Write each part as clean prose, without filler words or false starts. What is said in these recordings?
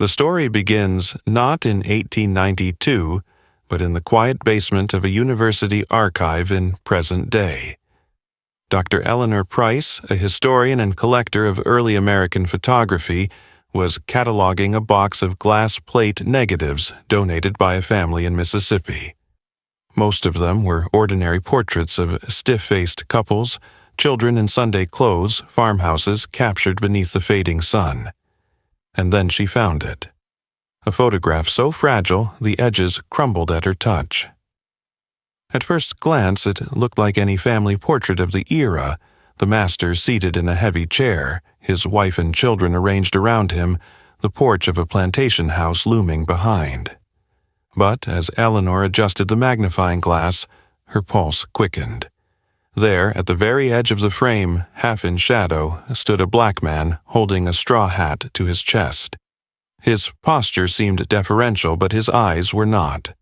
The story begins not in 1892, but in the quiet basement of a university archive in present day. Dr. Eleanor Price, a historian and collector of early American photography, was cataloging a box of glass plate negatives donated by a family in Mississippi. Most of them were ordinary portraits of stiff-faced couples, children in Sunday clothes, farmhouses captured beneath the fading sun. And then she found it. A photograph so fragile the edges crumbled at her touch. At first glance, it looked like any family portrait of the era, the master seated in a heavy chair, his wife and children arranged around him, the porch of a plantation house looming behind. But as Eleanor adjusted the magnifying glass, her pulse quickened. There, at the very edge of the frame, half in shadow, stood a black man holding a straw hat to his chest. His posture seemed deferential, but his eyes were not.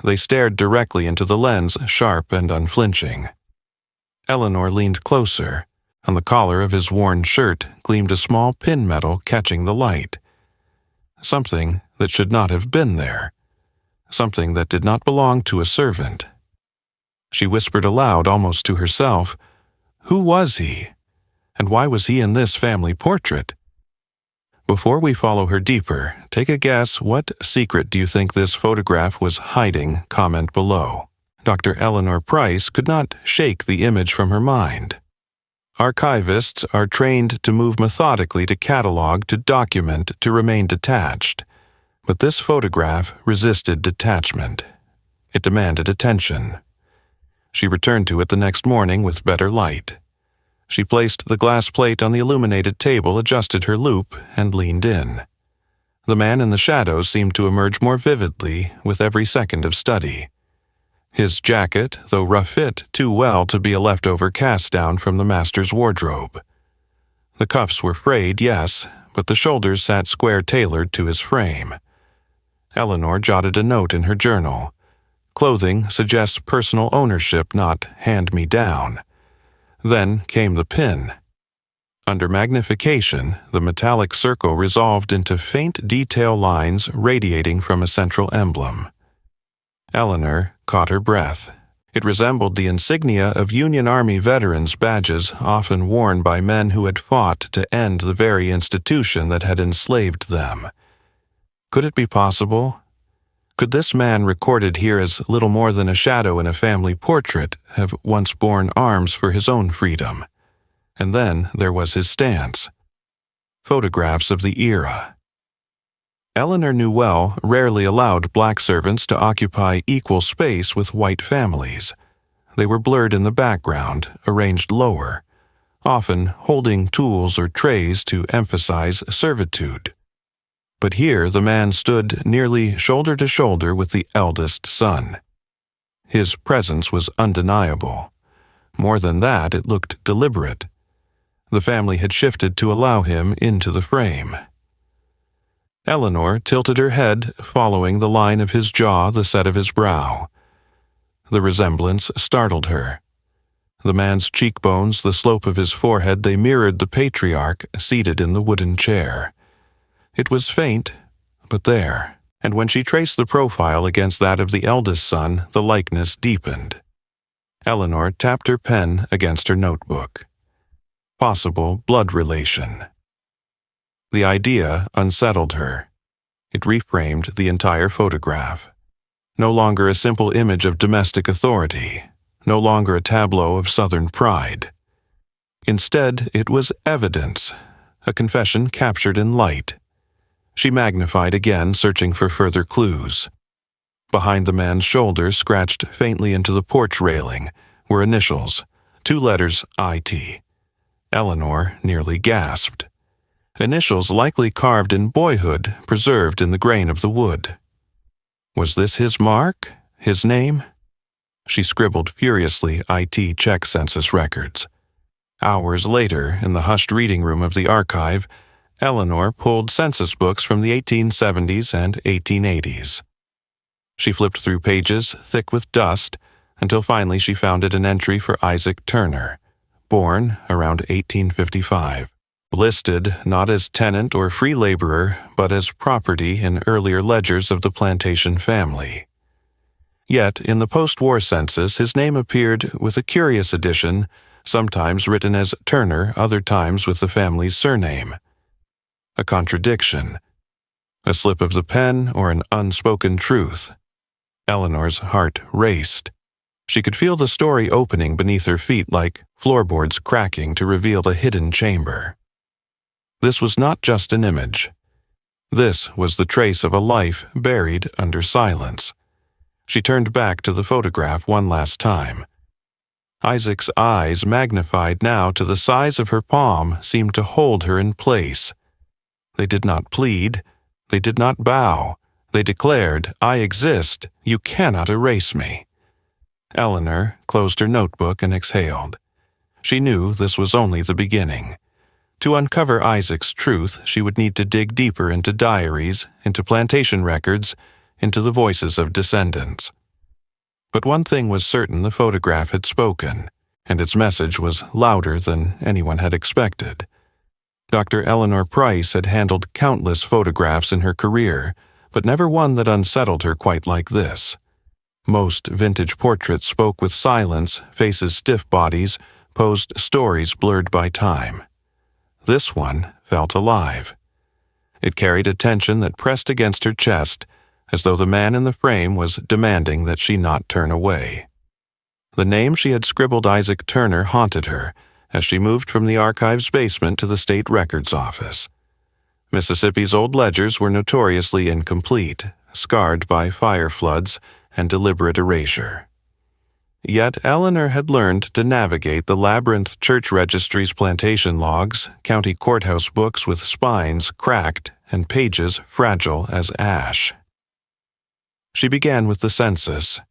They stared directly into the lens, sharp and unflinching. Eleanor leaned closer. On the collar of his worn shirt gleamed a small pin medal catching the light. Something that should not have been there. Something that did not belong to a servant. She whispered aloud, almost to herself, "Who was he? And why was he in this family portrait?" Before we follow her deeper, take a guess, what secret do you think this photograph was hiding? Comment below. Dr. Eleanor Price could not shake the image from her mind. Archivists are trained to move methodically, to catalog, to document, to remain detached. But this photograph resisted detachment. It demanded attention. She returned to it the next morning with better light. She placed the glass plate on the illuminated table, adjusted her loupe, and leaned in. The man in the shadows seemed to emerge more vividly with every second of study. His jacket, though rough, fit too well to be a leftover cast down from the master's wardrobe. The cuffs were frayed, yes, but the shoulders sat square-tailored to his frame. Eleanor jotted a note in her journal. Clothing suggests personal ownership, not hand-me-down. Then came the pin. Under magnification, the metallic circle resolved into faint detail lines radiating from a central emblem. Eleanor caught her breath. It resembled the insignia of Union Army veterans' badges often worn by men who had fought to end the very institution that had enslaved them. Could it be possible? Could this man, recorded here as little more than a shadow in a family portrait, have once borne arms for his own freedom? And then there was his stance. Photographs of the era. Eleanor knew well, rarely allowed black servants to occupy equal space with white families. They were blurred in the background, arranged lower, often holding tools or trays to emphasize servitude. But here the man stood nearly shoulder to shoulder with the eldest son. His presence was undeniable. More than that, it looked deliberate. The family had shifted to allow him into the frame. Eleanor tilted her head, following the line of his jaw, the set of his brow. The resemblance startled her. The man's cheekbones, the slope of his forehead, they mirrored the patriarch seated in the wooden chair. It was faint, but there, and when she traced the profile against that of the eldest son, the likeness deepened. Eleanor tapped her pen against her notebook. Possible blood relation. The idea unsettled her. It reframed the entire photograph. No longer a simple image of domestic authority, no longer a tableau of Southern pride. Instead, it was evidence, a confession captured in light. She magnified again, searching for further clues. Behind the man's shoulder, scratched faintly into the porch railing, were initials, 2 letters IT. Eleanor nearly gasped. Initials likely carved in boyhood, preserved in the grain of the wood. Was this his mark? His name? She scribbled furiously, IT check Census records. Hours later, in the hushed reading room of the archive, Eleanor pulled census books from the 1870s and 1880s. She flipped through pages thick with dust until finally she found an entry for Isaac Turner, born around 1855. listed not as tenant or free laborer, but as property in earlier ledgers of the plantation family. Yet, in the post-war census, his name appeared with a curious addition, sometimes written as Turner, other times with the family's surname. A contradiction. A slip of the pen or an unspoken truth. Eleanor's heart raced. She could feel the story opening beneath her feet like floorboards cracking to reveal the hidden chamber. This was not just an image. This was the trace of a life buried under silence. She turned back to the photograph one last time. Isaac's eyes, magnified now to the size of her palm, seemed to hold her in place. They did not plead. They did not bow. They declared, "I exist. You cannot erase me." Eleanor closed her notebook and exhaled. She knew this was only the beginning. To uncover Isaac's truth, she would need to dig deeper into diaries, into plantation records, into the voices of descendants. But one thing was certain: the photograph had spoken, and its message was louder than anyone had expected. Dr. Eleanor Price had handled countless photographs in her career, but never one that unsettled her quite like this. Most vintage portraits spoke with silence, faces stiff bodies, posed stories blurred by time. This one felt alive. It carried a tension that pressed against her chest, as though the man in the frame was demanding that she not turn away. The name she had scribbled, Isaac Turner, haunted her as she moved from the archive's basement to the state records office. Mississippi's old ledgers were notoriously incomplete, scarred by fire floods and deliberate erasure. Yet Eleanor had learned to navigate the labyrinth church registry's plantation logs, county courthouse books with spines cracked and pages fragile as ash. She began with the census.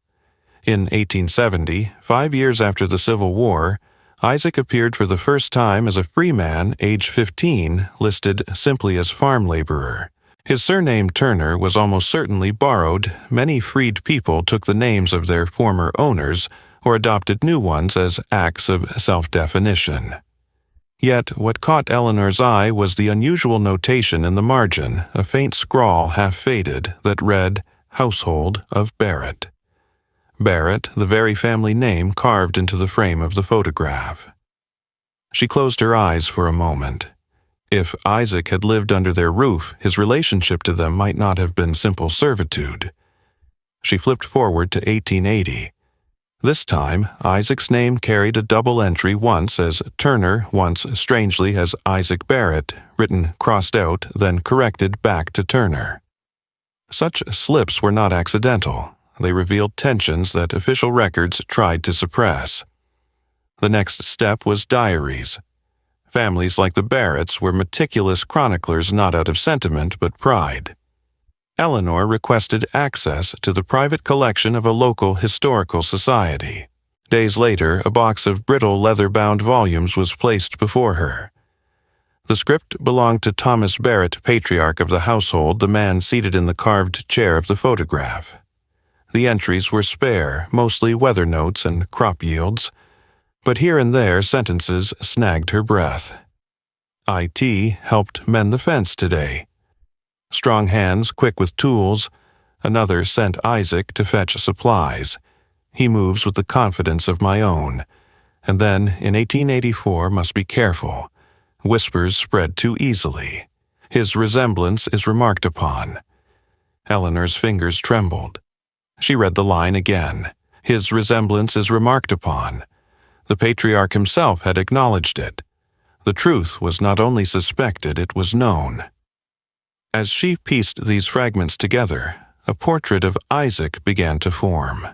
In 1870, 5 years after the Civil War, Isaac appeared for the first time as a free man, age 15, listed simply as farm laborer. His surname Turner was almost certainly borrowed. Many freed people took the names of their former owners or adopted new ones as acts of self-definition. Yet what caught Eleanor's eye was the unusual notation in the margin, a faint scrawl half-faded that read, "Household of Barrett." Barrett, the very family name carved into the frame of the photograph. She closed her eyes for a moment. If Isaac had lived under their roof, his relationship to them might not have been simple servitude. She flipped forward to 1880. This time, Isaac's name carried a double entry, once as Turner, once strangely as Isaac Barrett, written crossed out, then corrected back to Turner. Such slips were not accidental. They revealed tensions that official records tried to suppress. The next step was diaries. Families like the Barretts were meticulous chroniclers, not out of sentiment but pride. Eleanor requested access to the private collection of a local historical society. Days later, a box of brittle leather-bound volumes was placed before her. The script belonged to Thomas Barrett, patriarch of the household, the man seated in the carved chair of the photograph. The entries were spare, mostly weather notes and crop yields, but here and there sentences snagged her breath. IT helped mend the fence today. Strong hands quick with tools. Another sent Isaac to fetch supplies. He moves with the confidence of my own. And then, in 1884, must be careful. Whispers spread too easily. His resemblance is remarked upon. Eleanor's fingers trembled. She read the line again. His resemblance is remarked upon. The patriarch himself had acknowledged it. The truth was not only suspected, it was known. As she pieced these fragments together, a portrait of Isaac began to form.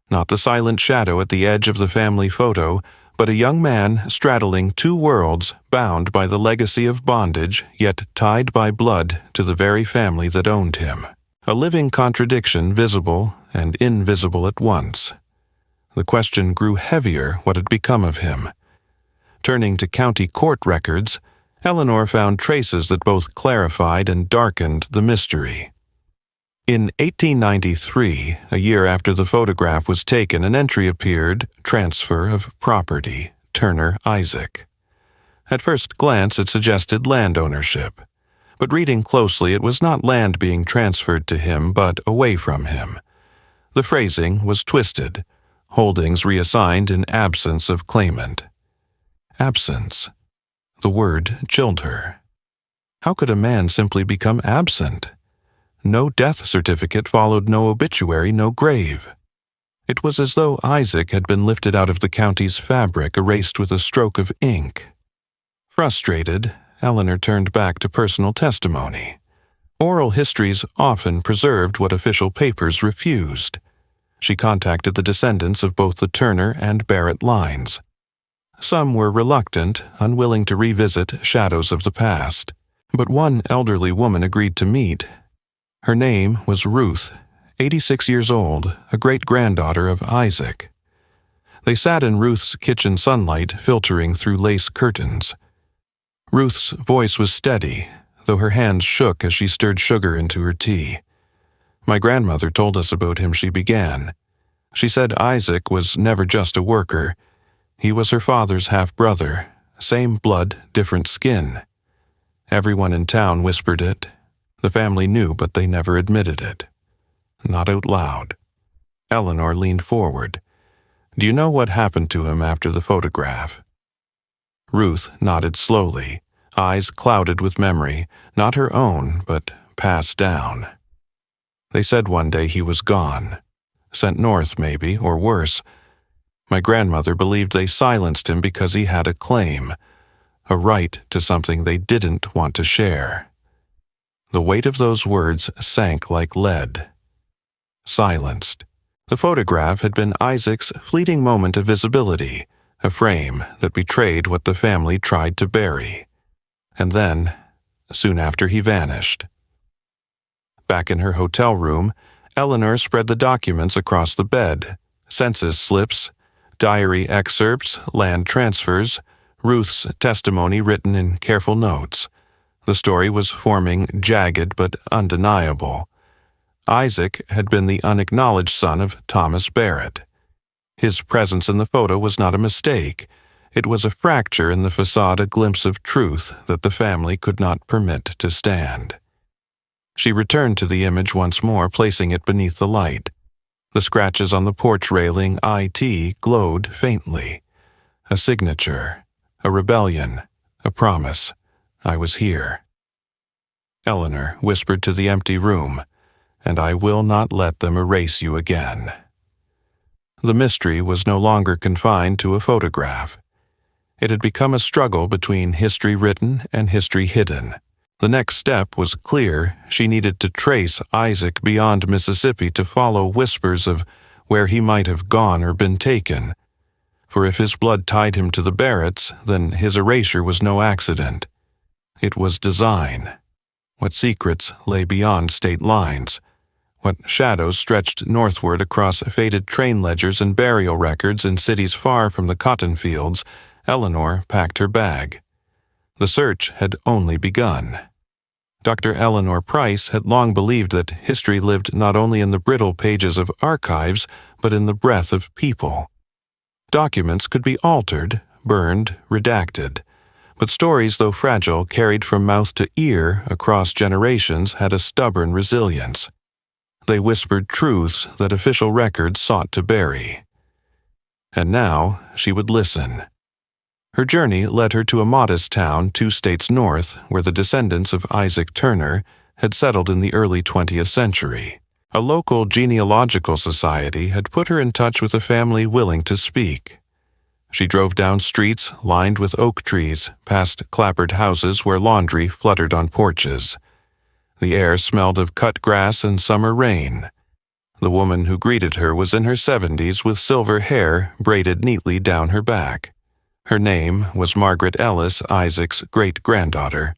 Not the silent shadow at the edge of the family photo, but a young man straddling two worlds, bound by the legacy of bondage, yet tied by blood to the very family that owned him. A living contradiction, visible and invisible at once. The question grew heavier: what had become of him? Turning to county court records, Eleanor found traces that both clarified and darkened the mystery. In 1893, a year after the photograph was taken, an entry appeared, "Transfer of property, Turner Isaac." At first glance, it suggested land ownership. But reading closely, it was not land being transferred to him, but away from him. The phrasing was twisted, holdings reassigned in absence of claimant. Absence. The word chilled her. How could a man simply become absent? No death certificate followed, no obituary, no grave. It was as though Isaac had been lifted out of the county's fabric, erased with a stroke of ink. Frustrated, Eleanor turned back to personal testimony. Oral histories often preserved what official papers refused. She contacted the descendants of both the Turner and Barrett lines. Some were reluctant, unwilling to revisit shadows of the past, but one elderly woman agreed to meet. Her name was Ruth, 86 years old, a great-granddaughter of Isaac. They sat in Ruth's kitchen sunlight filtering through lace curtains. Ruth's voice was steady, though her hands shook as she stirred sugar into her tea. My grandmother told us about him, she began. She said Isaac was never just a worker. He was her father's half-brother, same blood, different skin. Everyone in town whispered it. The family knew, but they never admitted it. Not out loud. Eleanor leaned forward. Do you know what happened to him after the photograph? Ruth nodded slowly, eyes clouded with memory, not her own, but passed down. They said one day he was gone. Sent north, maybe, or worse. My grandmother believed they silenced him because he had a claim, a right to something they didn't want to share. The weight of those words sank like lead. Silenced. The photograph had been Isaac's fleeting moment of visibility, a frame that betrayed what the family tried to bury. And then, soon after, he vanished. Back in her hotel room, Eleanor spread the documents across the bed. Census slips, diary excerpts, land transfers, Ruth's testimony written in careful notes. The story was forming, jagged but undeniable. Isaac had been the unacknowledged son of Thomas Barrett. His presence in the photo was not a mistake. It was a fracture in the facade, a glimpse of truth that the family could not permit to stand. She returned to the image once more, placing it beneath the light. The scratches on the porch railing, IT, glowed faintly. A signature, a rebellion, a promise. I was here. Eleanor whispered to the empty room, and I will not let them erase you again. The mystery was no longer confined to a photograph. It had become a struggle between history written and history hidden. The next step was clear. She needed to trace Isaac beyond Mississippi to follow whispers of where he might have gone or been taken. For if his blood tied him to the Barretts, then his erasure was no accident. It was design. What secrets lay beyond state lines? What shadows stretched northward across faded train ledgers and burial records in cities far from the cotton fields? Eleanor packed her bag. The search had only begun. Dr. Eleanor Price had long believed that history lived not only in the brittle pages of archives, but in the breath of people. Documents could be altered, burned, redacted, but stories, though fragile, carried from mouth to ear across generations, had a stubborn resilience. They whispered truths that official records sought to bury. And now she would listen. Her journey led her to a modest town 2 states north, where the descendants of Isaac Turner had settled in the early 20th century. A local genealogical society had put her in touch with a family willing to speak. She drove down streets lined with oak trees, past clapboard houses where laundry fluttered on porches. The air smelled of cut grass and summer rain. The woman who greeted her was in her 70s with silver hair braided neatly down her back. Her name was Margaret Ellis, Isaac's great-granddaughter.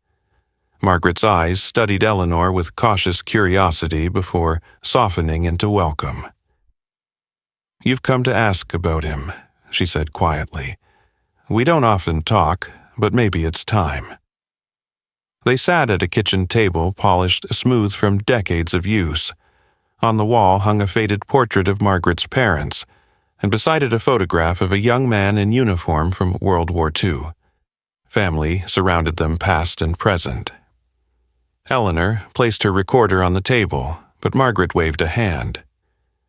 Margaret's eyes studied Eleanor with cautious curiosity before softening into welcome. "You've come to ask about him," she said quietly. "We don't often talk, but maybe it's time." They sat at a kitchen table polished smooth from decades of use. On the wall hung a faded portrait of Margaret's parents, and beside it a photograph of a young man in uniform from World War II. Family surrounded them, past and present. Eleanor placed her recorder on the table, but Margaret waved a hand.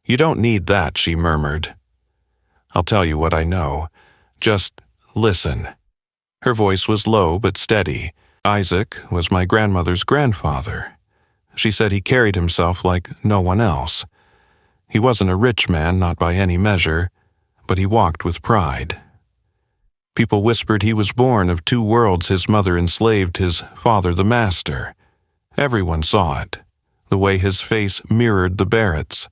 "You don't need that," she murmured. "I'll tell you what I know. Just listen." Her voice was low but steady. "Isaac was my grandmother's grandfather. She said he carried himself like no one else. He wasn't a rich man, not by any measure, but he walked with pride. People whispered he was born of two worlds. His mother enslaved his father, the master. Everyone saw it, the way his face mirrored the Barretts,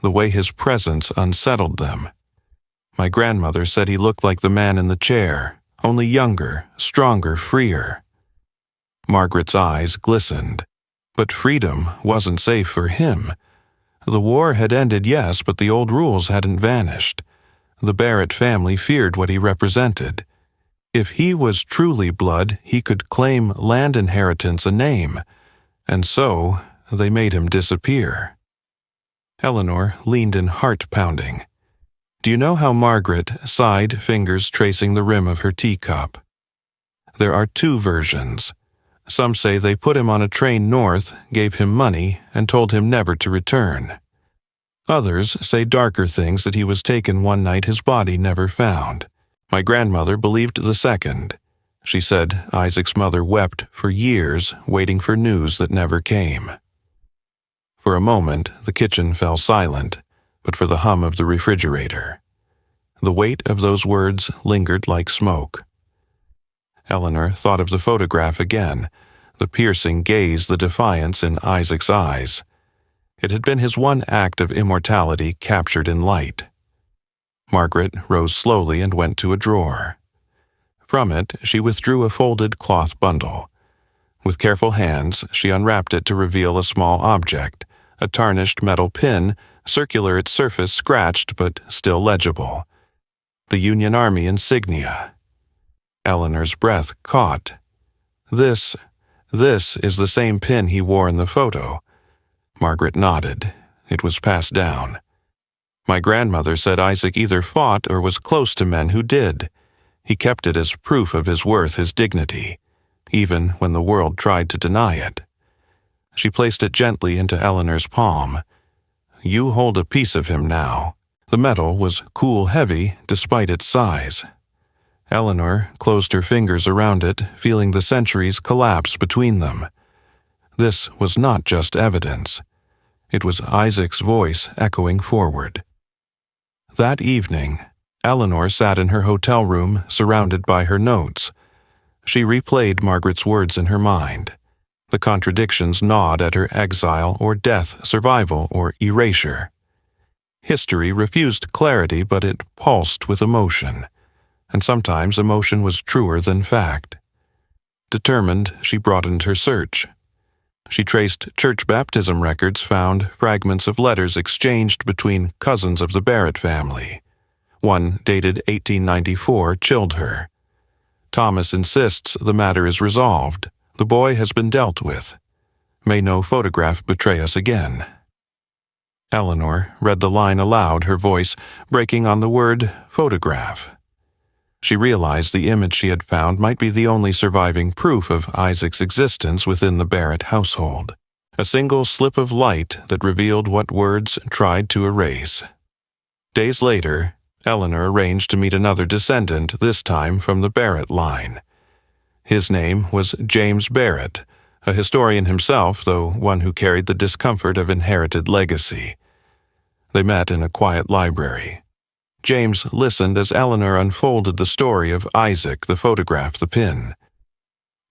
the way his presence unsettled them. My grandmother said he looked like the man in the chair, only younger, stronger, freer." Margaret's eyes glistened. But freedom wasn't safe for him. The war had ended, yes, but the old rules hadn't vanished. The Barrett family feared what he represented. If he was truly blood, he could claim land inheritance, a name, and so they made him disappear. Eleanor leaned in, heart pounding. "Do you know how Margaret sighed, fingers tracing the rim of her teacup? There are two versions. Some say they put him on a train north, gave him money, and told him never to return. Others say darker things, that he was taken one night, his body never found. My grandmother believed the second. She said Isaac's mother wept for years, waiting for news that never came." For a moment, the kitchen fell silent, but for the hum of the refrigerator. The weight of those words lingered like smoke. Eleanor thought of the photograph again, the piercing gaze, the defiance in Isaac's eyes. It had been his one act of immortality captured in light. Margaret rose slowly and went to a drawer. From it, she withdrew a folded cloth bundle. With careful hands, she unwrapped it to reveal a small object, a tarnished metal pin, circular, its surface scratched but still legible. The Union Army insignia. Eleanor's breath caught. This is the same pin he wore in the photo." Margaret nodded. It was passed down. "My grandmother said Isaac either fought or was close to men who did. He kept it as proof of his worth, his dignity, even when the world tried to deny it." She placed it gently into Eleanor's palm. "You hold a piece of him now." The metal was cool, heavy, despite its size. Eleanor closed her fingers around it, feeling the centuries collapse between them. This was not just evidence. It was Isaac's voice echoing forward. That evening, Eleanor sat in her hotel room, surrounded by her notes. She replayed Margaret's words in her mind. The contradictions gnawed at her: exile or death, survival or erasure. History refused clarity, but it pulsed with emotion, and sometimes emotion was truer than fact. Determined, she broadened her search. She traced church baptism records, found fragments of letters exchanged between cousins of the Barrett family. One, dated 1894, chilled her. "Thomas insists the matter is resolved. The boy has been dealt with. May no photograph betray us again." Eleanor read the line aloud, her voice breaking on the word photograph. She realized the image she had found might be the only surviving proof of Isaac's existence within the Barrett household. A single slip of light that revealed what words tried to erase. Days later, Eleanor arranged to meet another descendant, this time from the Barrett line. His name was James Barrett, a historian himself, though one who carried the discomfort of inherited legacy. They met in a quiet library. James listened as Eleanor unfolded the story of Isaac, the photograph, the pin.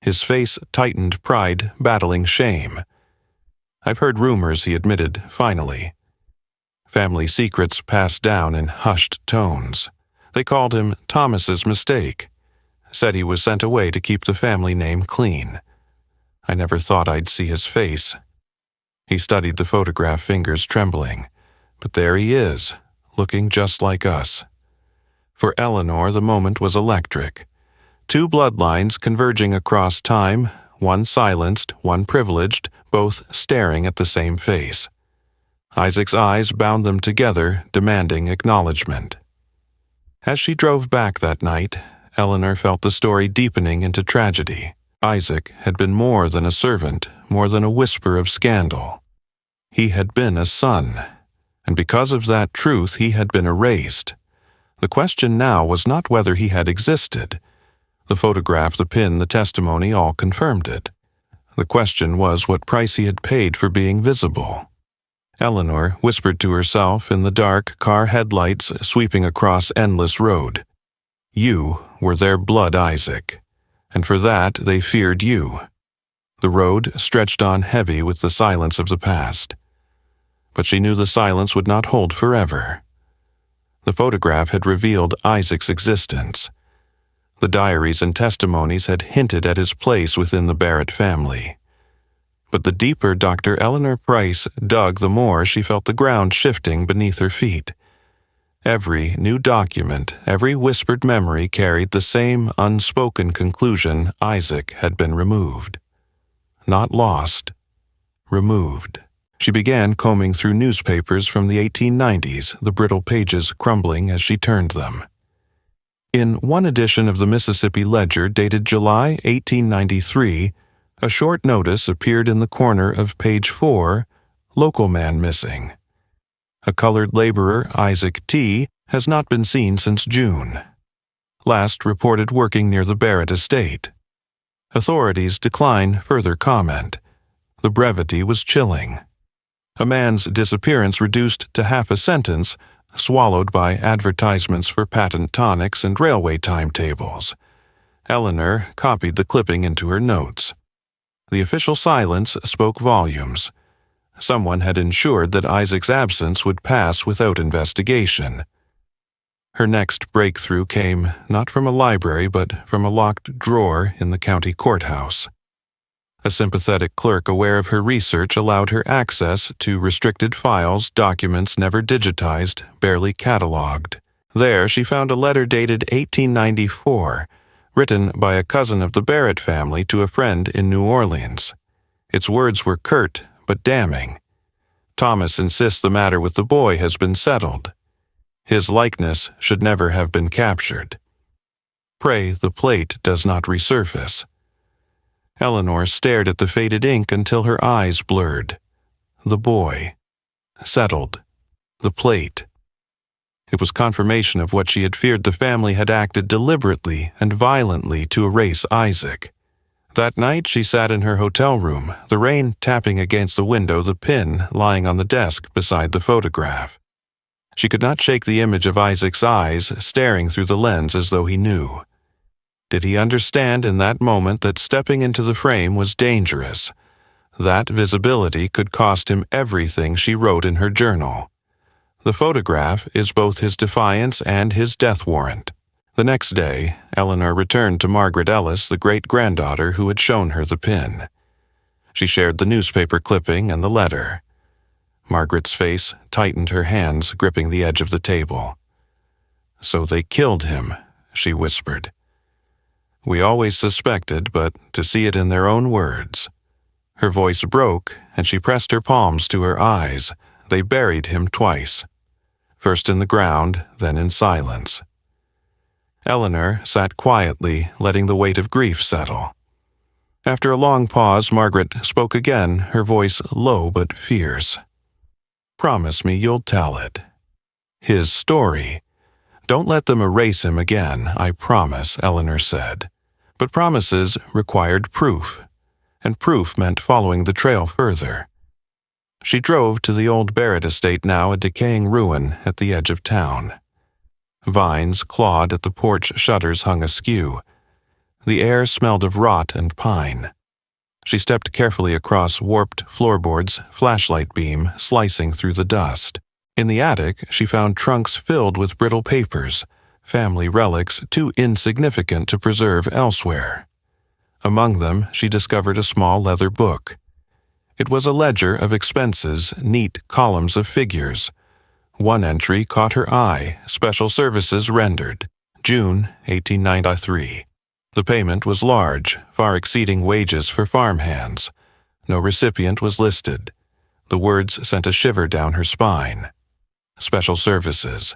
His face tightened, pride battling shame. "I've heard rumors," he admitted, finally. Family secrets passed down in hushed tones. They called him Thomas's mistake. Said he was sent away to keep the family name clean. I never thought I'd see his face. He studied the photograph, fingers trembling. But there he is, looking just like us. For Eleanor, the moment was electric. Two bloodlines converging across time, one silenced, one privileged, both staring at the same face. Isaac's eyes bound them together, demanding acknowledgement. As she drove back that night, Eleanor felt the story deepening into tragedy. Isaac had been more than a servant, more than a whisper of scandal. He had been a son, and because of that truth he had been erased. The question now was not whether he had existed. The photograph, the pin, the testimony all confirmed it. The question was what price he had paid for being visible. Eleanor whispered to herself in the dark car headlights sweeping across endless road. You were their blood, Isaac, and for that they feared you. The road stretched on heavy with the silence of the past. But she knew the silence would not hold forever. The photograph had revealed Isaac's existence. The diaries and testimonies had hinted at his place within the Barrett family. But the deeper Dr. Eleanor Price dug, the more she felt the ground shifting beneath her feet. Every new document, every whispered memory carried the same unspoken conclusion: Isaac had been removed. Not lost, removed. She began combing through newspapers from the 1890s, the brittle pages crumbling as she turned them. In one edition of the Mississippi Ledger dated July 1893, a short notice appeared in the corner of page 4, "Local man missing. A colored laborer, Isaac T., has not been seen since June. Last reported working near the Barrett estate." Authorities decline further comment. The brevity was chilling. A man's disappearance reduced to half a sentence, swallowed by advertisements for patent tonics and railway timetables. Eleanor copied the clipping into her notes. The official silence spoke volumes. Someone had ensured that Isaac's absence would pass without investigation. Her next breakthrough came not from a library but from a locked drawer in the county courthouse. A sympathetic clerk aware of her research allowed her access to restricted files, documents never digitized, barely cataloged. There she found a letter dated 1894, written by a cousin of the Barrett family to a friend in New Orleans. Its words were curt but damning. Thomas insists the matter with the boy has been settled. His likeness should never have been captured. Pray the plate does not resurface. Eleanor stared at the faded ink until her eyes blurred. The boy. Settled. The plate. It was confirmation of what she had feared. The family had acted deliberately and violently to erase Isaac. That night she sat in her hotel room, the rain tapping against the window, the pin lying on the desk beside the photograph. She could not shake the image of Isaac's eyes staring through the lens as though he knew. Did he understand in that moment that stepping into the frame was dangerous? That visibility could cost him everything she wrote in her journal. The photograph is both his defiance and his death warrant. The next day, Eleanor returned to Margaret Ellis, the great-granddaughter who had shown her the pin. She shared the newspaper clipping and the letter. Margaret's face tightened, her hands gripping the edge of the table. "So they killed him," she whispered. "We always suspected, but to see it in their own words." Her voice broke, and she pressed her palms to her eyes. They buried him twice. First in the ground, then in silence. Eleanor sat quietly, letting the weight of grief settle. After a long pause, Margaret spoke again, her voice low but fierce. "Promise me you'll tell it. His story. Don't let them erase him again, I promise," Eleanor said. But promises required proof, and proof meant following the trail further. She drove to the old Barrett estate, now a decaying ruin at the edge of town. Vines clawed at the porch shutters hung askew. The air smelled of rot and pine. She stepped carefully across warped floorboards, flashlight beam slicing through the dust. In the attic, she found trunks filled with brittle papers, family relics too insignificant to preserve elsewhere. Among them, she discovered a small leather book. It was a ledger of expenses, neat columns of figures. One entry caught her eye: special services rendered, June 1893. The payment was large, far exceeding wages for farmhands. No recipient was listed. The words sent a shiver down her spine. Special services.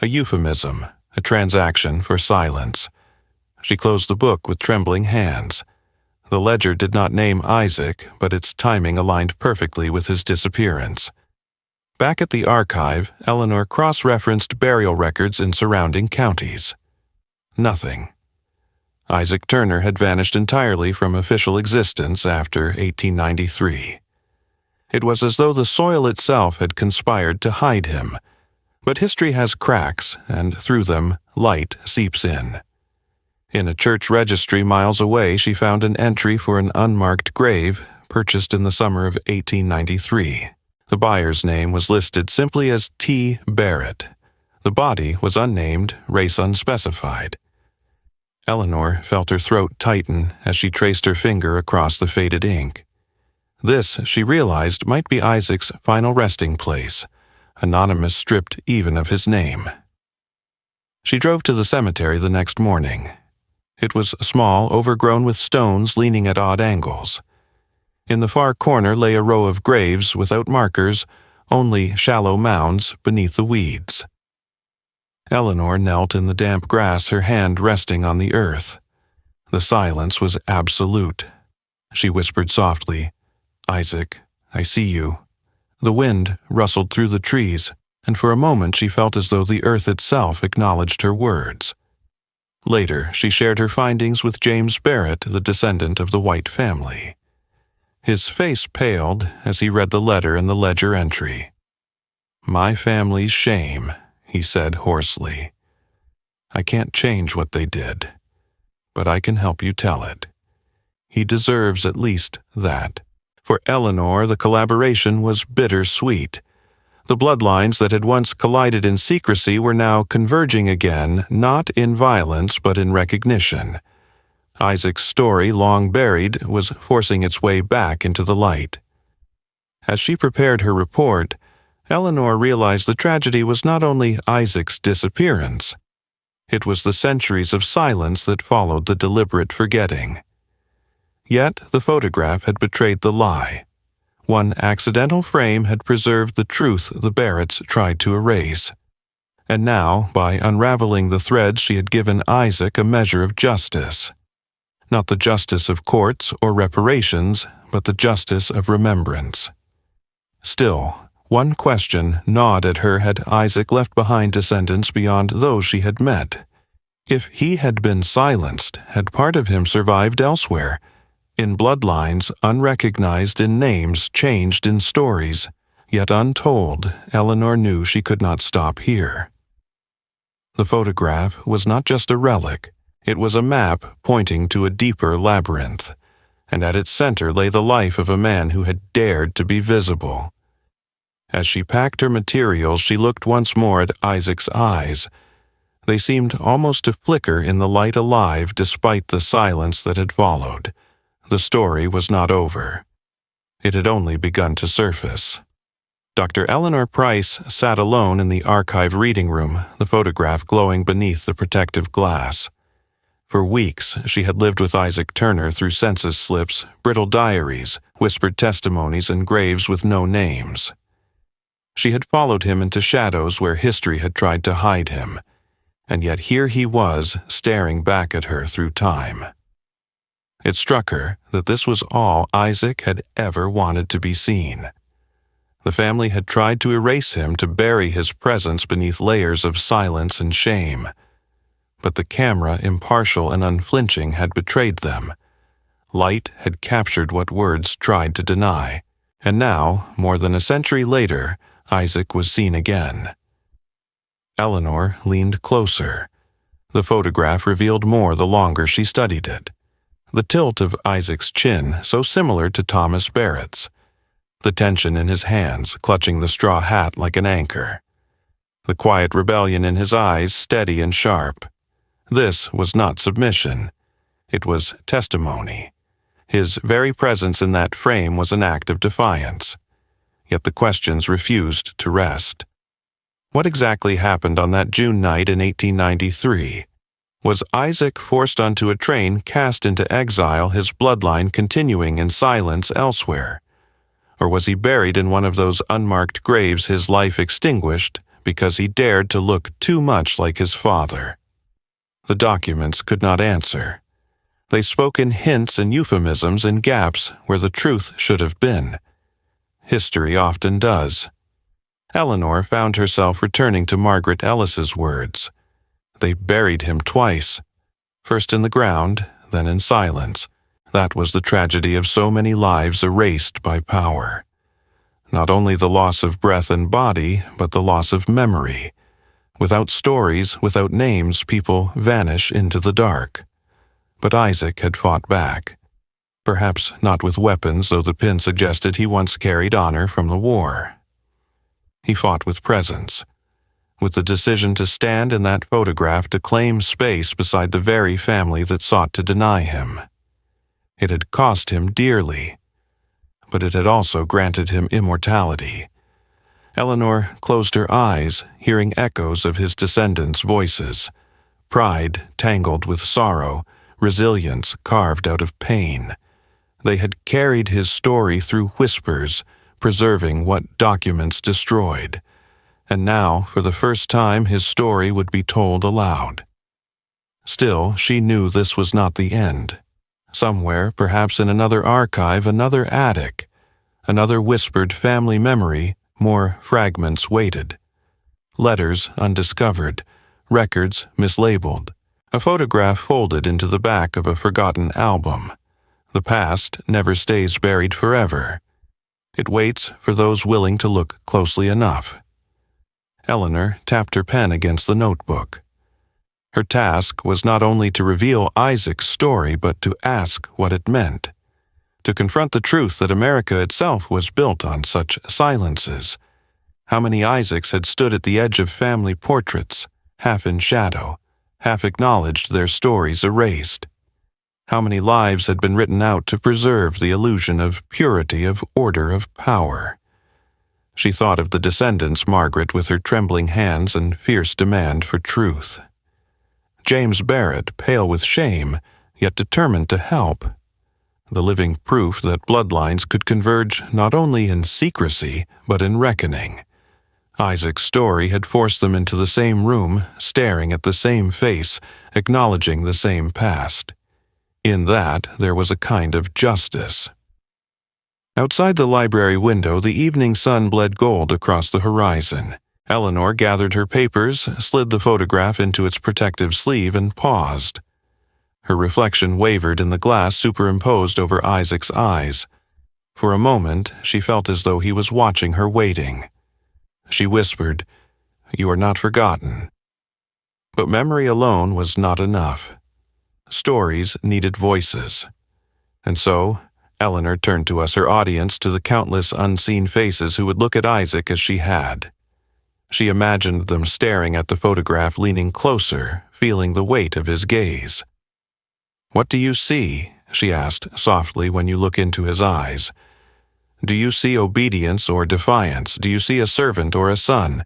A euphemism, a transaction for silence. She closed the book with trembling hands. The ledger did not name Isaac, but its timing aligned perfectly with his disappearance. Back at the archive, Eleanor cross-referenced burial records in surrounding counties. Nothing. Isaac Turner had vanished entirely from official existence after 1893. It was as though the soil itself had conspired to hide him. But history has cracks, and through them, light seeps in. In a church registry miles away, she found an entry for an unmarked grave purchased in the summer of 1893. The buyer's name was listed simply as T. Barrett. The body was unnamed, race unspecified. Eleanor felt her throat tighten as she traced her finger across the faded ink. This, she realized, might be Isaac's final resting place, anonymous stripped even of his name. She drove to the cemetery the next morning. It was small, overgrown with stones leaning at odd angles. In the far corner lay a row of graves without markers, only shallow mounds beneath the weeds. Eleanor knelt in the damp grass, her hand resting on the earth. The silence was absolute. She whispered softly, "Isaac, I see you." The wind rustled through the trees, and for a moment she felt as though the earth itself acknowledged her words. Later, she shared her findings with James Barrett, the descendant of the White family. His face paled as he read the letter and the ledger entry. "My family's shame," he said hoarsely. "I can't change what they did, but I can help you tell it. He deserves at least that." For Eleanor, the collaboration was bittersweet. The bloodlines that had once collided in secrecy were now converging again, not in violence but in recognition. Isaac's story, long buried, was forcing its way back into the light. As she prepared her report, Eleanor realized the tragedy was not only Isaac's disappearance. It was the centuries of silence that followed the deliberate forgetting. Yet the photograph had betrayed the lie. One accidental frame had preserved the truth the Barretts tried to erase. And now, by unraveling the threads, she had given Isaac a measure of justice. Not the justice of courts or reparations, but the justice of remembrance. Still, one question gnawed at her: had Isaac left behind descendants beyond those she had met? If he had been silenced, had part of him survived elsewhere? In bloodlines, unrecognized in names, changed in stories, yet untold, Eleanor knew she could not stop here. The photograph was not just a relic, it was a map pointing to a deeper labyrinth, and at its center lay the life of a man who had dared to be visible. As she packed her materials, she looked once more at Isaac's eyes. They seemed almost to flicker in the light alive despite the silence that had followed. The story was not over. It had only begun to surface. Dr. Eleanor Price sat alone in the archive reading room, the photograph glowing beneath the protective glass. For weeks, she had lived with Isaac Turner through census slips, brittle diaries, whispered testimonies, and graves with no names. She had followed him into shadows where history had tried to hide him, and yet here he was, staring back at her through time. It struck her that this was all Isaac had ever wanted to be seen. The family had tried to erase him, to bury his presence beneath layers of silence and shame. But the camera, impartial and unflinching, had betrayed them. Light had captured what words tried to deny, and now, more than a century later, Isaac was seen again. Eleanor leaned closer. The photograph revealed more the longer she studied it. The tilt of Isaac's chin, so similar to Thomas Barrett's. The tension in his hands, clutching the straw hat like an anchor. The quiet rebellion in his eyes, steady and sharp. This was not submission. It was testimony. His very presence in that frame was an act of defiance. Yet the questions refused to rest. What exactly happened on that June night in 1893? Was Isaac forced onto a train, cast into exile, his bloodline continuing in silence elsewhere? Or was he buried in one of those unmarked graves, his life extinguished because he dared to look too much like his father? The documents could not answer. They spoke in hints and euphemisms in gaps where the truth should have been. History often does. Eleanor found herself returning to Margaret Ellis's words. They buried him twice, first in the ground, then in silence. That was the tragedy of so many lives erased by power. Not only the loss of breath and body, but the loss of memory. Without stories, without names, people vanish into the dark. But Isaac had fought back. Perhaps not with weapons, though the pin suggested he once carried honor from the war. He fought with presence, with the decision to stand in that photograph to claim space beside the very family that sought to deny him. It had cost him dearly, but it had also granted him immortality. Eleanor closed her eyes, hearing echoes of his descendants' voices, pride tangled with sorrow, resilience carved out of pain. They had carried his story through whispers, preserving what documents destroyed. And now, for the first time, his story would be told aloud. Still, she knew this was not the end. Somewhere, perhaps in another archive, another attic, another whispered family memory, more fragments waited. Letters undiscovered, records mislabeled, a photograph folded into the back of a forgotten album. The past never stays buried forever. It waits for those willing to look closely enough. Eleanor tapped her pen against the notebook. Her task was not only to reveal Isaac's story, but to ask what it meant. To confront the truth that America itself was built on such silences. How many Isaacs had stood at the edge of family portraits, half in shadow, half acknowledged their stories erased? How many lives had been written out to preserve the illusion of purity, of order, of power? She thought of the descendants, Margaret, with her trembling hands and fierce demand for truth. James Barrett, pale with shame, yet determined to help. The living proof that bloodlines could converge not only in secrecy, but in reckoning. Isaac's story had forced them into the same room, staring at the same face, acknowledging the same past. In that, there was a kind of justice. Outside the library window, the evening sun bled gold across the horizon. Eleanor gathered her papers, slid the photograph into its protective sleeve, and paused. Her reflection wavered in the glass superimposed over Isaac's eyes. For a moment, she felt as though he was watching her waiting. She whispered, "You are not forgotten." But memory alone was not enough. Stories needed voices. And so, Eleanor turned to us, her audience, to the countless unseen faces who would look at Isaac as she had. She imagined them staring at the photograph, leaning closer, feeling the weight of his gaze. "What do you see?" she asked softly, "when you look into his eyes? Do you see obedience or defiance? Do you see a servant or a son?"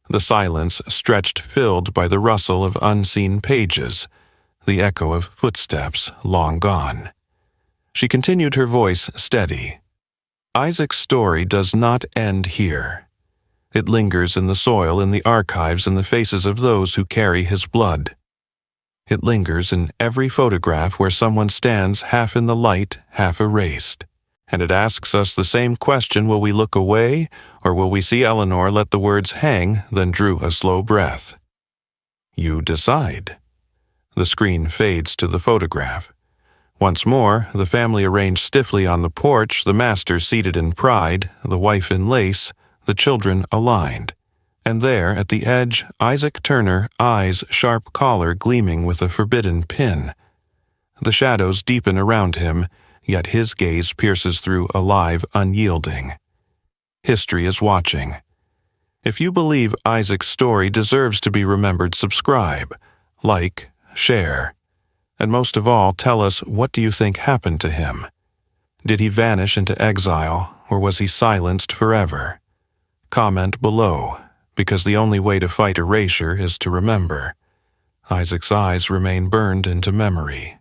The silence stretched, filled by the rustle of unseen pages, the echo of footsteps long gone. She continued, her voice steady. "Isaac's story does not end here. It lingers in the soil, in the archives, in the faces of those who carry his blood. It lingers in every photograph where someone stands half in the light, half erased. And it asks us the same question: will we look away, or will we see Eleanor let the words hang, then drew a slow breath? You decide." The screen fades to the photograph. Once more, the family arranged stiffly on the porch, the master seated in pride, the wife in lace, the children aligned. And there, at the edge, Isaac Turner, eyes sharp collar gleaming with a forbidden pin. The shadows deepen around him, yet his gaze pierces through, alive, unyielding. History is watching. If you believe Isaac's story deserves to be remembered, subscribe, like, share. And most of all, tell us, what do you think happened to him? Did he vanish into exile, or was he silenced forever? Comment below, because the only way to fight erasure is to remember. Isaac's eyes remain burned into memory.